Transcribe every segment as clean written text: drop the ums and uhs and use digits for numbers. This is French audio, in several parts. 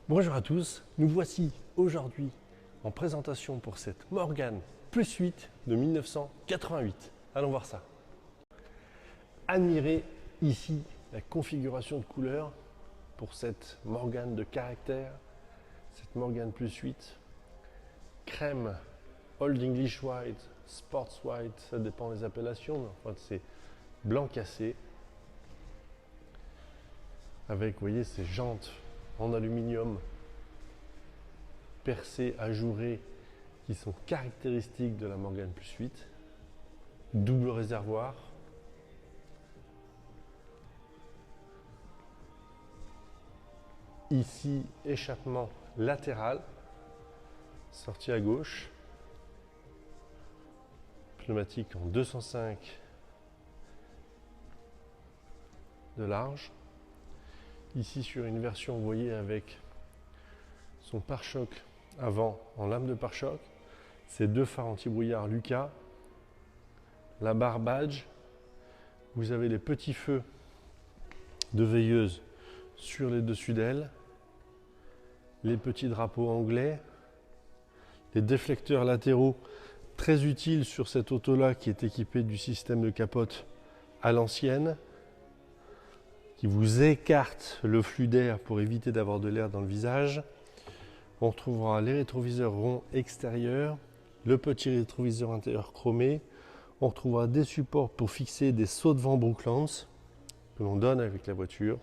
Bonjour à tous, nous voici aujourd'hui en présentation pour cette Morgan Plus 8 de 1988. Allons voir ça. Admirez ici la configuration de couleurs pour cette Morgan de caractère, cette Morgan Plus 8. Crème, Old English White, Sports White, ça dépend des appellations, mais enfin c'est blanc cassé. Avec, vous voyez, ces jantes en aluminium percées, ajourées, qui sont caractéristiques de la Morgan Plus 8. Double réservoir. Ici, échappement latéral, sortie à gauche. Pneumatique en 205 de large. Ici sur une version, vous voyez, avec son pare-choc avant en lame de pare-choc, ces deux phares anti-brouillard Lucas, la barre badge, vous avez les petits feux de veilleuse sur les dessus d'ailes, les petits drapeaux anglais, les déflecteurs latéraux très utiles sur cette auto-là qui est équipée du système de capote à l'ancienne, qui vous écarte le flux d'air pour éviter d'avoir de l'air dans le visage. On retrouvera les rétroviseurs ronds extérieurs, le petit rétroviseur intérieur chromé. On retrouvera des supports pour fixer des sauts de vent Brooklands que l'on donne avec la voiture.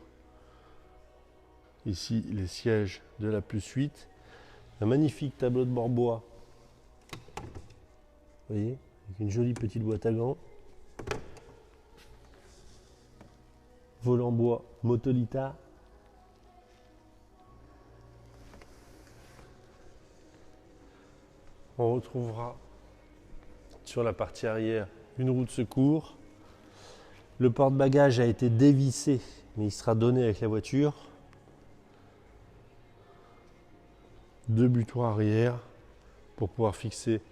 Ici, les sièges de la Plus 8. Un magnifique tableau de bord bois. Vous voyez, avec une jolie petite boîte à gants. Volant bois Motolita. On retrouvera sur la partie arrière une roue de secours. Le porte-bagages a été dévissé, mais il sera donné avec la voiture. Deux butoirs arrière pour pouvoir fixer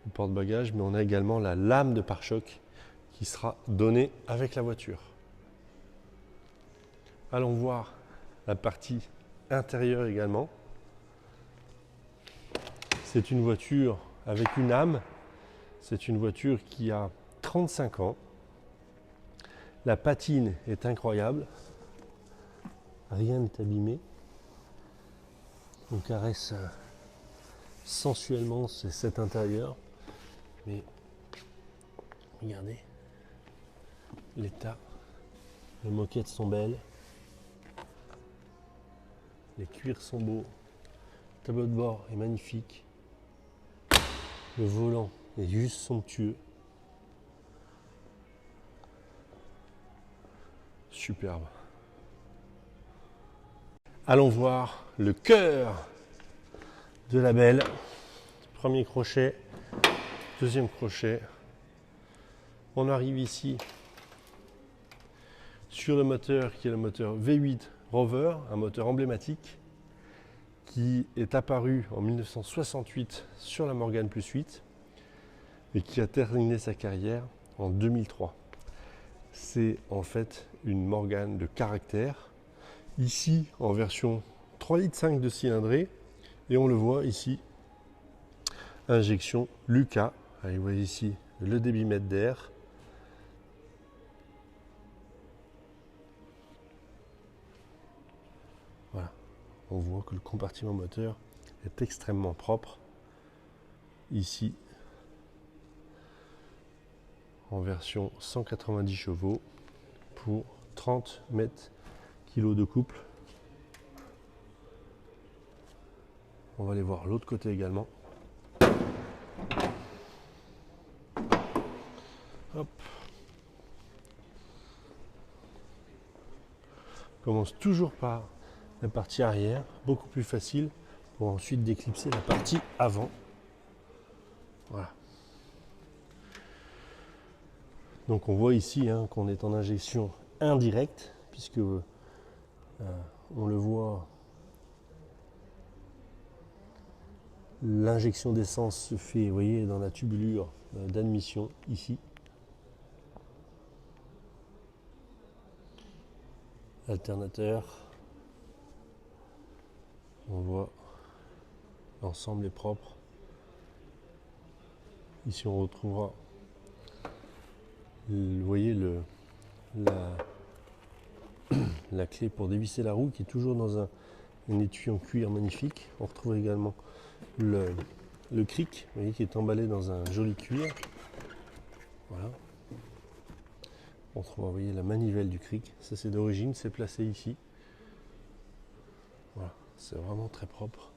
le porte-bagages, mais on a également la lame de pare-choc qui sera donnée avec la voiture. Allons voir la partie intérieure également. C'est une voiture avec une âme. C'est une voiture qui a 35 ans. La patine est incroyable. Rien n'est abîmé. On caresse sensuellement cet intérieur. Mais regardez l'état. Les moquettes sont belles. Les cuirs sont beaux. Le tableau de bord est magnifique. Le volant est juste somptueux. Superbe. Allons voir le cœur de la belle. Premier crochet, deuxième crochet. On arrive ici sur le moteur qui est le moteur V8 Rover, un moteur emblématique qui est apparu en 1968 sur la Morgan Plus 8 et qui a terminé sa carrière en 2003. C'est en fait une Morgan de caractère, ici en version 3,5 litres de cylindrée, et on le voit ici, injection Lucas. Allez, vous voyez ici le débitmètre d'air. Voilà, on voit que le compartiment moteur est extrêmement propre. Ici, en version 190 chevaux pour 30 mètres kg de couple. On va aller voir l'autre côté également. Hop. On commence toujours par la partie arrière, beaucoup plus facile pour ensuite déclipser la partie avant. Voilà. Donc on voit ici qu'on est en injection indirecte, puisque on le voit, l'injection d'essence se fait, vous voyez, dans la tubulure d'admission ici. Alternateur. On L'ensemble est propre. Ici on retrouvera, vous voyez, la clé pour dévisser la roue qui est toujours dans un étui en cuir magnifique. On retrouve également le cric, vous voyez, qui est emballé dans un joli cuir. Voilà. On retrouve, vous voyez, la manivelle du cric. Ça c'est d'origine, c'est placé ici. Voilà, c'est vraiment très propre.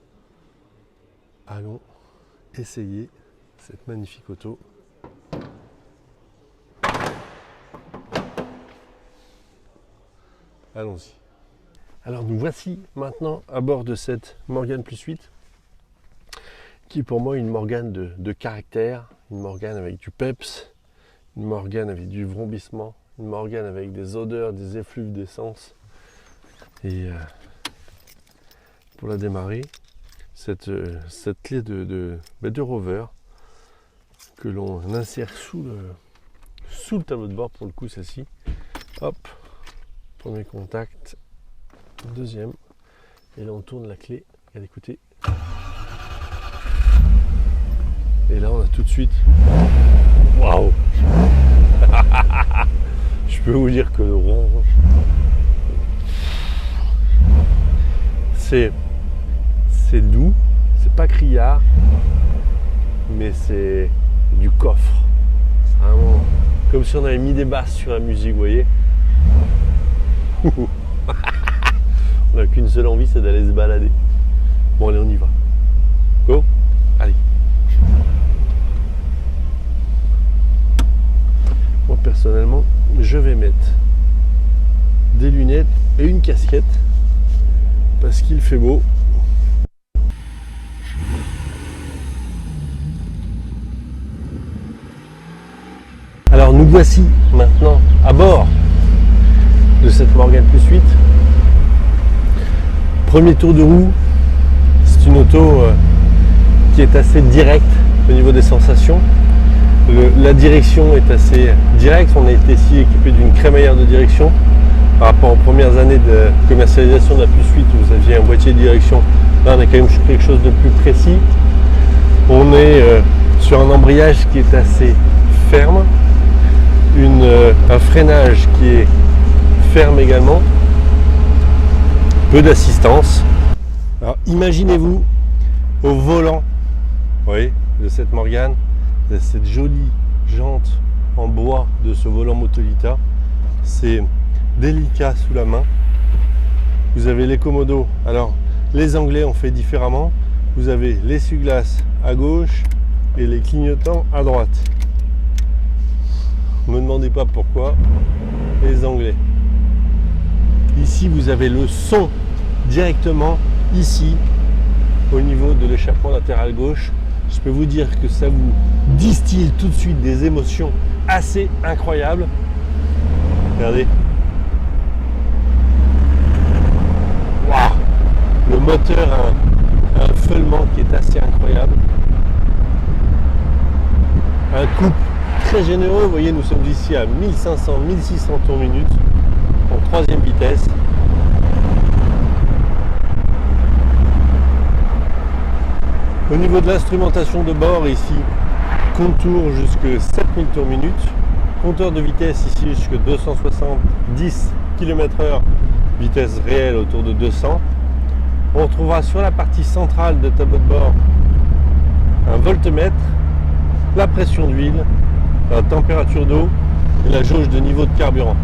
Allons essayer cette magnifique auto. Allons-y. Alors nous voici maintenant à bord de cette Morgane Plus 8, qui est pour moi une Morgane de caractère, une Morgane avec du peps, une Morgane avec du vrombissement, une Morgane avec des odeurs, des effluves d'essence. Et pour la démarrer, cette clé de rover que l'on insère sous le tableau de bord, pour le coup celle-ci. Hop, premier contact, deuxième, et là on tourne la clé, regardez, écoutez. Et là on a tout de suite, waouh. Je peux vous dire que le rond, c'est doux, c'est pas criard, mais c'est du coffre. C'est vraiment comme si on avait mis des basses sur la musique, vous voyez. On n'a qu'une seule envie, c'est d'aller se balader. Bon allez, on y va. Go, allez. Moi personnellement, je vais mettre des lunettes et une casquette parce qu'il fait beau. Alors nous voici maintenant à bord de cette Morgane Plus 8. Premier tour de roue, c'est une auto qui est assez directe au niveau des sensations. La direction est assez directe, on a été ici équipé d'une crémaillère de direction. Par rapport aux premières années de commercialisation de la Plus 8 où vous aviez un boîtier de direction, là on a quand même quelque chose de plus précis. On est sur un embrayage qui est assez ferme, un freinage qui est ferme également, peu d'assistance. Alors imaginez-vous au volant, vous voyez, de cette Morgane, cette jolie jante en bois de ce volant Motolita. C'est délicat sous la main. Vous avez les commodos. Alors les Anglais ont fait différemment. Vous avez l'essuie-glace à gauche et les clignotants à droite. Ne me demandez pas pourquoi. Les Anglais. Ici vous avez le son directement ici au niveau de l'échappement latéral gauche. Je peux vous dire que ça vous distille tout de suite des émotions assez incroyables. Regardez. Waouh! Le moteur a un feulement qui est assez incroyable. Un couple très généreux. Vous voyez, nous sommes ici à 1500-1600 tours minute en troisième vitesse. Au niveau de l'instrumentation de bord, ici, contour jusqu'à 7000 tours minute. Compteur de vitesse ici jusqu'à 270 km/h, vitesse réelle autour de 200. On retrouvera sur la partie centrale de tableau de bord un voltmètre, la pression d'huile, la température d'eau et la jauge de niveau de carburant.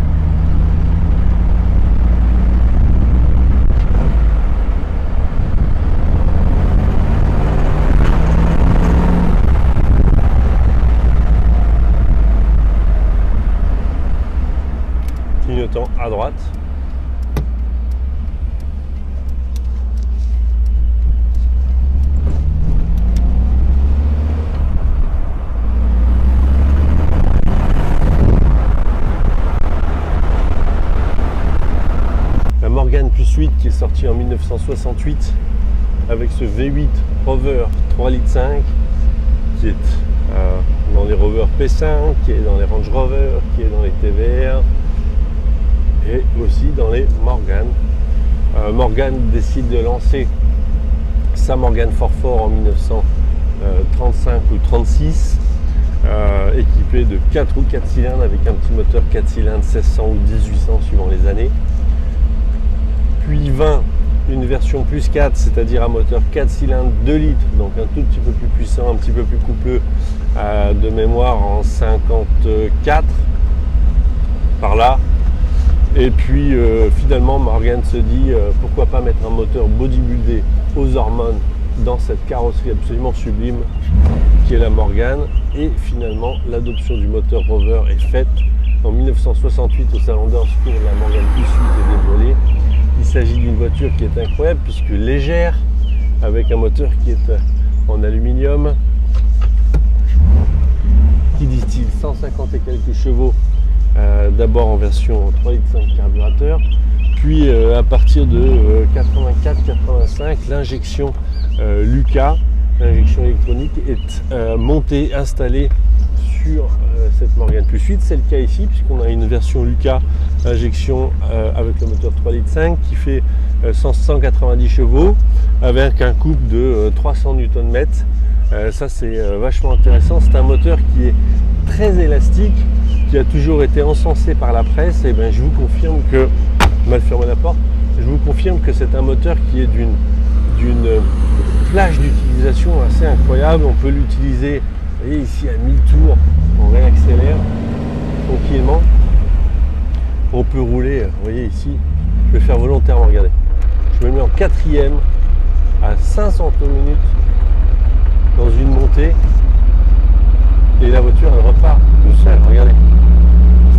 Clignotant à droite. La Morgane Plus 8 qui est sortie en 1968 avec ce V8 Rover 3,5 litres qui est dans les Rover P5, qui est dans les Range Rover, qui est dans les TVR et aussi dans les Morgane. Morgane décide de lancer sa Morgan Forfort en 1935 ou 36, équipé de 4 ou 4 cylindres avec un petit moteur 4 cylindres 1600 ou 1800 suivant les années. Puis 20, une version plus 4, c'est-à-dire un moteur 4 cylindres 2 litres, donc un tout petit peu plus puissant, un petit peu plus coupleux, de mémoire en 54 par là. Et puis finalement Morgan se dit pourquoi pas mettre un moteur bodybuildé aux hormones dans cette carrosserie absolument sublime qui est la Morgan. Et finalement l'adoption du moteur Rover est faite en 1968 au salon d'Hurnscourt. La Morgan Plus 8 est dévoilée. Il s'agit d'une voiture qui est incroyable puisque légère, avec un moteur qui est en aluminium, qui distille 150 et quelques chevaux, d'abord en version 3,5 litres carburateur, puis à partir de 84-85, l'injection Lucas, l'injection électronique, est montée, installée sur cette Morgan Plus 8. C'est le cas ici puisqu'on a une version Lucas injection avec le moteur 3,5 litres qui fait 190 chevaux avec un couple de 300 Nm. Ça c'est vachement intéressant. C'est un moteur qui est très élastique, qui a toujours été encensé par la presse. Et ben je vous confirme que, mal fermé la porte, je vous confirme que c'est un moteur qui est d'une plage d'utilisation assez incroyable. On peut l'utiliser, vous voyez ici à 1000 tours, on réaccélère tranquillement. On peut rouler, vous voyez ici, je vais faire volontairement, regardez. Je me mets en quatrième à 500 minutes dans une montée et la voiture elle repart tout seul, regardez.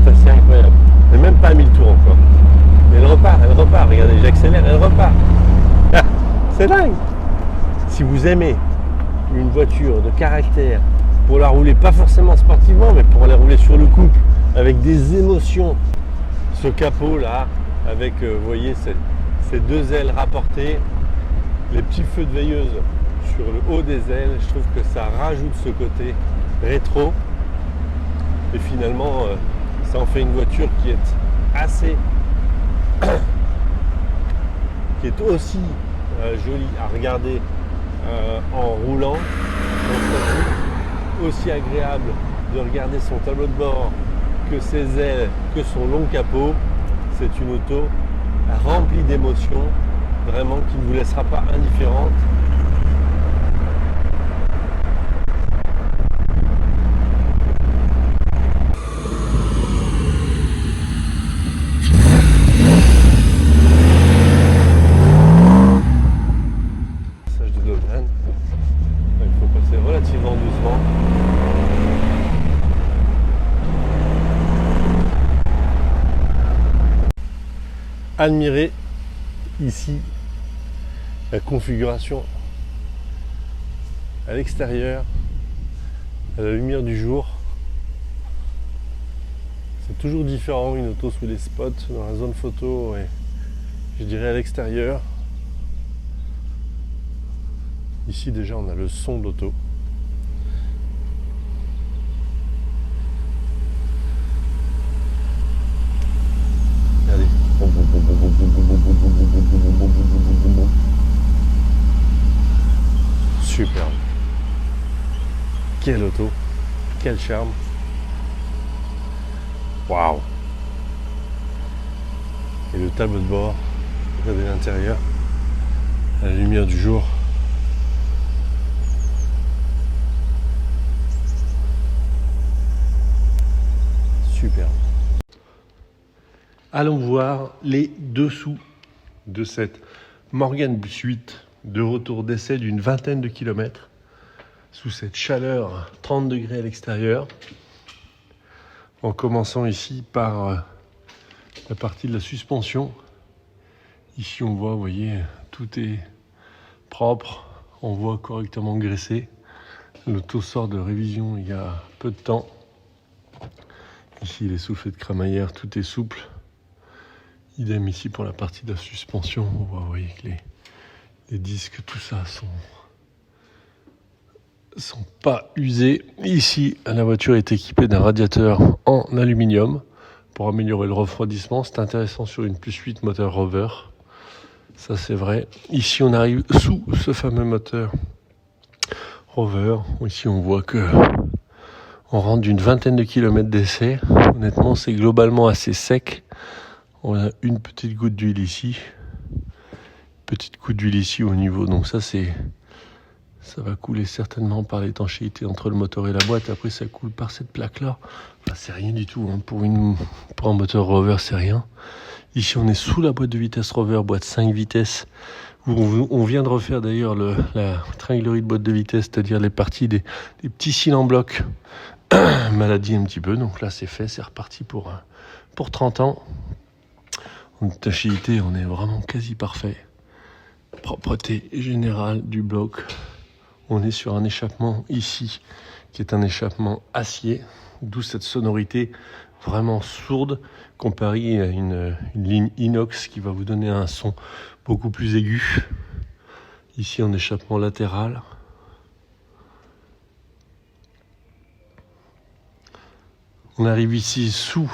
C'est assez incroyable. Elle n'est même pas à 1000 tours encore. Mais elle repart, regardez, j'accélère, elle repart. C'est dingue. Si vous aimez une voiture de caractère, pour la rouler pas forcément sportivement, mais pour la rouler sur le couple, avec des émotions, ce capot là, avec, vous voyez, ces deux ailes rapportées, les petits feux de veilleuse sur le haut des ailes, je trouve que ça rajoute ce côté rétro. Et finalement, ça en fait une voiture qui est assez, qui est aussi jolie à regarder en roulant, aussi agréable de regarder son tableau de bord que ses ailes, que son long capot. C'est une auto remplie d'émotions, vraiment qui ne vous laissera pas indifférente. Passage de Lausanne, il faut passer relativement doucement. Admirez ici la configuration à l'extérieur, à la lumière du jour. C'est toujours différent une auto sous les spots, dans la zone photo et je dirais à l'extérieur. Ici déjà on a le son de l'auto. Regardez. Superbe. Quelle auto, quel charme. Waouh. Et le tableau de bord, regardez l'intérieur, à la lumière du jour. Superbe. Allons voir les dessous de cette Morgan Plus 8 de retour d'essai d'une vingtaine de kilomètres sous cette chaleur 30 degrés à l'extérieur, en commençant ici par la partie de la suspension. Ici on voit, vous voyez, tout est propre, on voit correctement graissé. L'auto sort de révision il y a peu de temps. Ici les soufflets de crémaillère, tout est souple. Idem ici pour la partie de la suspension, on voit, vous voyez que les disques, tout ça sont pas usés. Ici, la voiture est équipée d'un radiateur en aluminium pour améliorer le refroidissement. C'est intéressant sur une Plus 8 moteur Rover. Ça c'est vrai. Ici on arrive sous ce fameux moteur Rover. Ici on voit que on rentre d'une vingtaine de kilomètres d'essai. Honnêtement c'est globalement assez sec. On a une petite goutte d'huile ici. Petite goutte d'huile ici au niveau. Donc ça va couler certainement par l'étanchéité entre le moteur et la boîte. Après ça coule par cette plaque là. Enfin, c'est rien du tout. Hein. Pour un moteur Rover c'est rien. Ici on est sous la boîte de vitesse Rover, boîte 5 vitesses. On vient de refaire d'ailleurs la tringlerie de boîte de vitesse, c'est-à-dire les parties des petits cils en bloc. Maladie un petit peu. Donc là c'est fait, c'est reparti pour 30 ans. En étanchéité on est vraiment quasi parfait. Propreté générale du bloc. On est sur un échappement ici qui est un échappement acier, d'où cette sonorité vraiment sourde comparée à une ligne inox qui va vous donner un son beaucoup plus aigu. Ici en échappement latéral. On arrive ici sous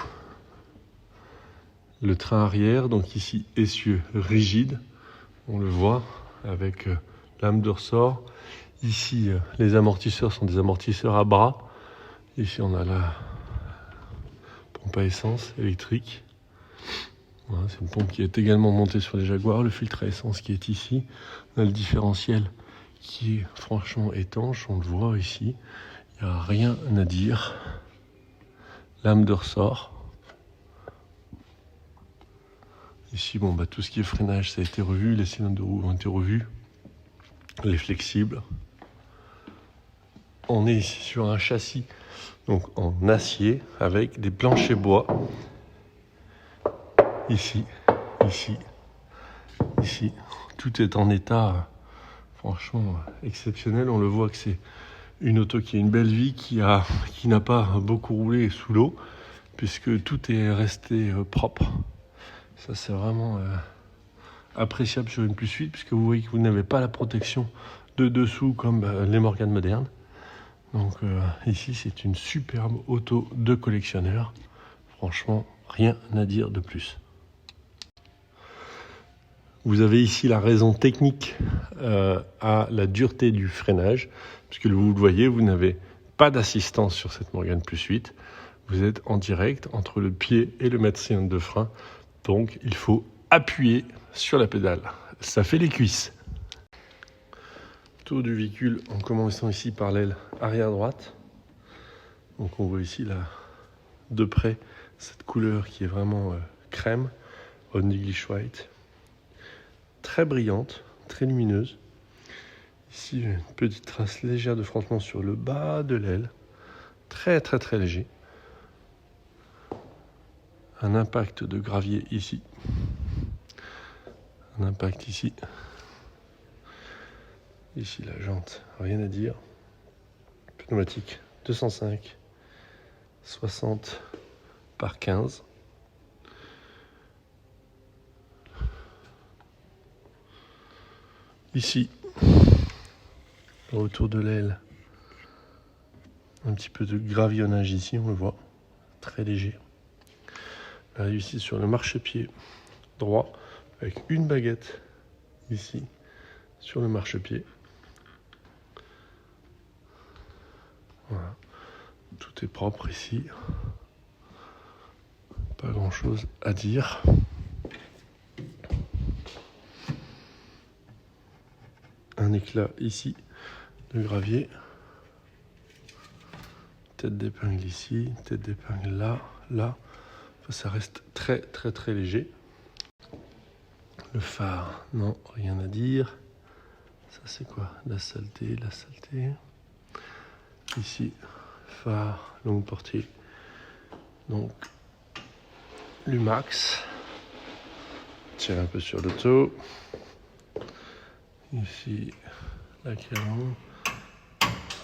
le train arrière, donc ici essieu rigide. On le voit avec lame de ressort. Ici, les amortisseurs sont des amortisseurs à bras. Ici, on a la pompe à essence électrique. Voilà, c'est une pompe qui est également montée sur les Jaguars. Le filtre à essence qui est ici. On a le différentiel qui est franchement étanche. On le voit ici. Il n'y a rien à dire. Lame de ressort. Ici, tout ce qui est freinage, ça a été revu. Les cylindres de roue ont été revus. Les flexibles. On est ici sur un châssis donc en acier avec des planchers bois. Ici. Tout est en état franchement exceptionnel. On le voit que c'est une auto qui a une belle vie, qui n'a pas beaucoup roulé sous l'eau, puisque tout est resté propre. Ça c'est vraiment appréciable sur une plus 8, puisque vous voyez que vous n'avez pas la protection de dessous comme les Morgan modernes. Donc ici c'est une superbe auto de collectionneur. Franchement, rien à dire de plus. Vous avez ici la raison technique à la dureté du freinage, puisque vous le voyez, vous n'avez pas d'assistance sur cette Morgan Plus 8. Vous êtes en direct entre le pied et le maître-cylindre de frein. Donc il faut appuyer sur la pédale. Ça fait les cuisses. Tour du véhicule en commençant ici par l'aile arrière droite. Donc on voit ici là de près cette couleur qui est vraiment crème, Old English White. Très brillante, très lumineuse. Ici une petite trace légère de frottement sur le bas de l'aile. Très léger. Un impact de gravier ici. Un impact ici. Ici la jante, rien à dire. Pneumatique 205 60 par 15. Ici, autour de l'aile, un petit peu de gravillonnage ici, on le voit, très léger. On arrive ici sur le marchepied droit, avec une baguette ici, sur le marchepied. Voilà, tout est propre ici. Pas grand chose à dire. Un éclat ici de gravier. Tête d'épingle ici, tête d'épingle là. Enfin, ça reste très léger. Le phare, non, rien à dire. Ça c'est quoi? La saleté. Ici, phare, longue portée. Donc, Lumax. Tire un peu sur l'auto. Ici, la canon.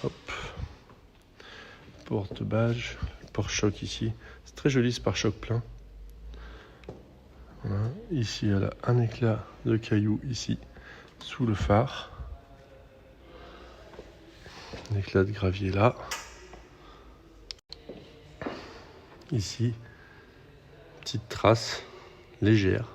Hop. Porte-badge. Pare-choc ici. C'est très joli ce pare-choc plein. Voilà. Ici, elle a un éclat de caillou ici, sous le phare. Un éclat de gravier là. Ici, petite trace légère.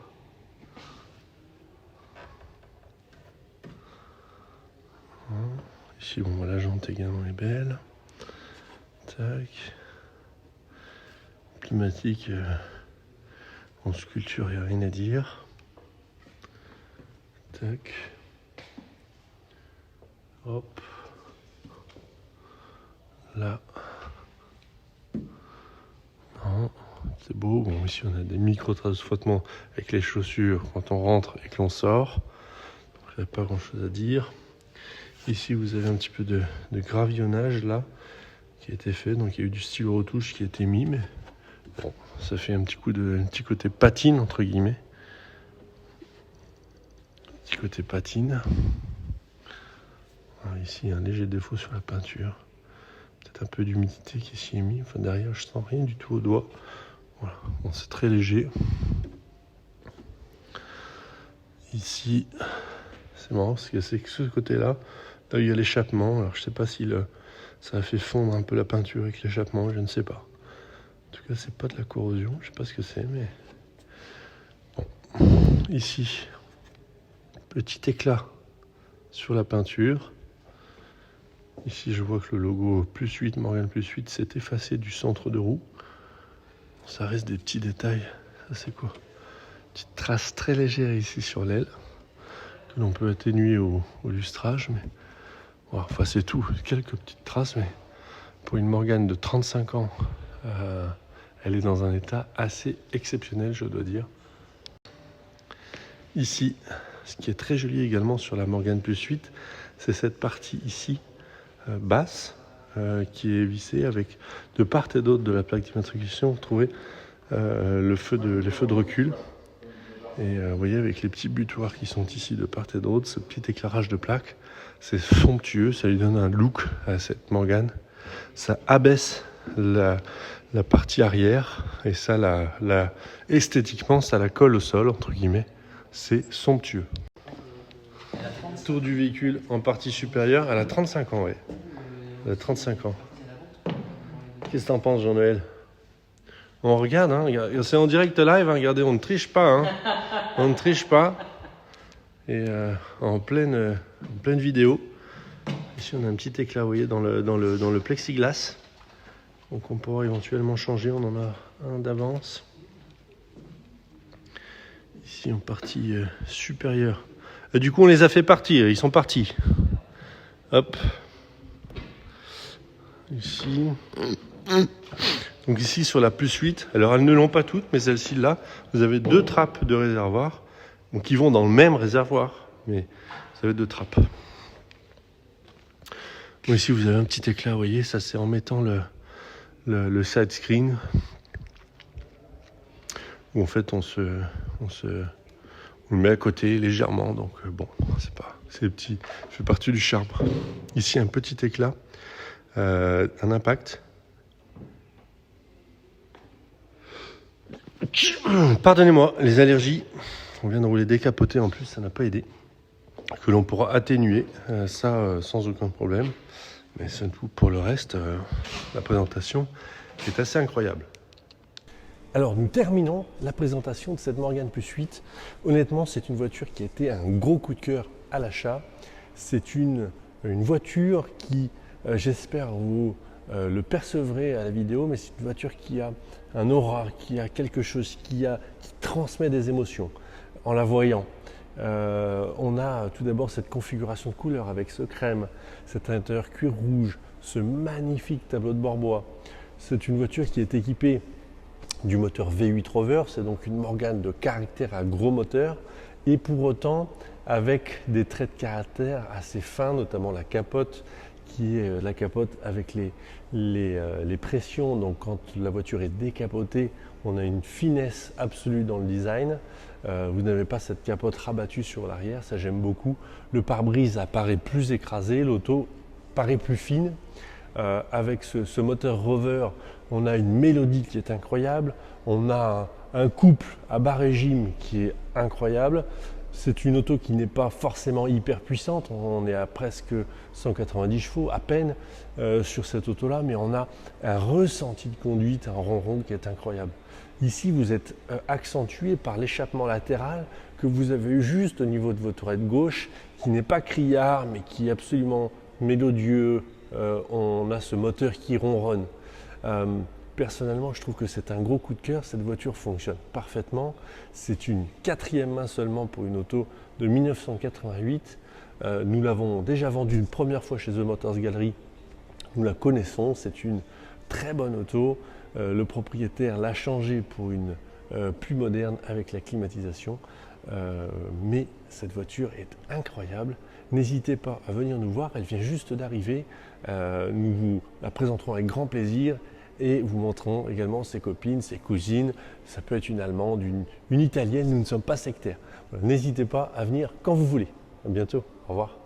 Ici, bon, la jante également est belle. Tac. Pneumatique en sculpture, il n'y a rien à dire. Tac. Hop. Là. Non, c'est beau. Bon, ici on a des micro-traces de frottement avec les chaussures quand on rentre et que l'on sort. Il n'y a pas grand chose à dire. Ici vous avez un petit peu de gravillonnage là qui a été fait. Donc il y a eu du stylo retouche qui a été mis, mais bon, ça fait un petit côté patine entre guillemets. Petit côté patine. Alors ici un léger défaut sur la peinture. Peut-être un peu d'humidité qui s'y est mis. Enfin derrière je sens rien du tout au doigt. Voilà, bon, c'est très léger. Ici, c'est marrant parce que c'est que ce côté-là, là où il y a l'échappement. Alors je sais pas si ça a fait fondre un peu la peinture avec l'échappement, je ne sais pas. En tout cas, c'est pas de la corrosion, je sais pas ce que c'est, mais bon. Ici, petit éclat sur la peinture. Ici, je vois que le logo +8, Morgan +8, s'est effacé du centre de roue. Ça reste des petits détails. Ça, c'est quoi? Petite trace très légère ici sur l'aile, que l'on peut atténuer au lustrage. Mais voilà, enfin, c'est tout. Quelques petites traces, mais pour une Morgan de 35 ans, elle est dans un état assez exceptionnel, je dois dire. Ici, ce qui est très joli également sur la Morgan +8, c'est cette partie ici, basse, qui est vissée avec de part et d'autre de la plaque d'immatriculation. Vous trouvez les feux de recul. Et vous voyez avec les petits butoirs qui sont ici de part et d'autre, ce petit éclairage de plaque, c'est somptueux, ça lui donne un look à cette Morgan. Ça abaisse la partie arrière et ça, esthétiquement, ça la colle au sol, entre guillemets. C'est somptueux. Tour du véhicule en partie supérieure, elle a 35 ans, oui. Elle a 35 ans. Qu'est-ce que t'en penses, Jean-Noël? On regarde, hein, c'est en direct live, hein, regardez, on ne triche pas, hein. On ne triche pas. Et en pleine vidéo. Ici, on a un petit éclat, vous voyez, dans le plexiglas. Donc, on pourra éventuellement changer, on en a un d'avance. Ici, en partie supérieure. Du coup, on les a fait partir, ils sont partis. Hop. Ici. Donc ici sur la +8, alors elles ne l'ont pas toutes, mais celle-ci là, vous avez 2 trappes de réservoir, donc qui vont dans le même réservoir, mais vous avez 2 trappes. Bon, ici vous avez un petit éclat, vous voyez, ça c'est en mettant le side screen, où en fait on le met à côté légèrement, donc bon, c'est petit, ça fait partie du charme. Ici un petit éclat, un impact. Pardonnez-moi, les allergies, on vient de rouler décapoté en plus, ça n'a pas aidé, que l'on pourra atténuer, sans aucun problème, mais c'est tout. Pour le reste, la présentation est assez incroyable. Alors nous terminons la présentation de cette Morgan +8. Honnêtement, c'est une voiture qui a été un gros coup de cœur à l'achat. C'est une voiture qui, j'espère, vous le percevrez à la vidéo, mais c'est une voiture qui a un aura, qui a quelque chose, qui transmet des émotions en la voyant. On a tout d'abord cette configuration de couleurs avec ce crème, cet intérieur cuir rouge, ce magnifique tableau de bord bois. C'est une voiture qui est équipée du moteur V8 Rover, c'est donc une Morgan de caractère à gros moteur, et pour autant avec des traits de caractère assez fins, notamment la capote, qui est la capote avec les pressions. Donc quand la voiture est décapotée, on a une finesse absolue dans le design. Vous n'avez pas cette capote rabattue sur l'arrière, ça j'aime beaucoup. Le pare-brise apparaît plus écrasé, l'auto paraît plus fine. Avec ce moteur Rover, on a une mélodie qui est incroyable. On a un couple à bas régime qui est incroyable. C'est une auto qui n'est pas forcément hyper puissante, on est à presque 190 chevaux à peine sur cette auto-là, mais on a un ressenti de conduite, un ronron qui est incroyable. Ici, vous êtes accentué par l'échappement latéral que vous avez juste au niveau de votre oreille gauche, qui n'est pas criard, mais qui est absolument mélodieux, on a ce moteur qui ronronne. Personnellement, je trouve que c'est un gros coup de cœur. Cette voiture fonctionne parfaitement. C'est une 4e main seulement pour une auto de 1988. Nous l'avons déjà vendue une première fois chez The Motors Gallery. Nous la connaissons, c'est une très bonne auto. Le propriétaire l'a changée pour une plus moderne avec la climatisation. Mais cette voiture est incroyable. N'hésitez pas à venir nous voir, elle vient juste d'arriver. Nous vous la présenterons avec grand plaisir et vous montrerons également ses copines, ses cousines. Ça peut être une Allemande, une Italienne, nous ne sommes pas sectaires. Voilà, n'hésitez pas à venir quand vous voulez. À bientôt, au revoir.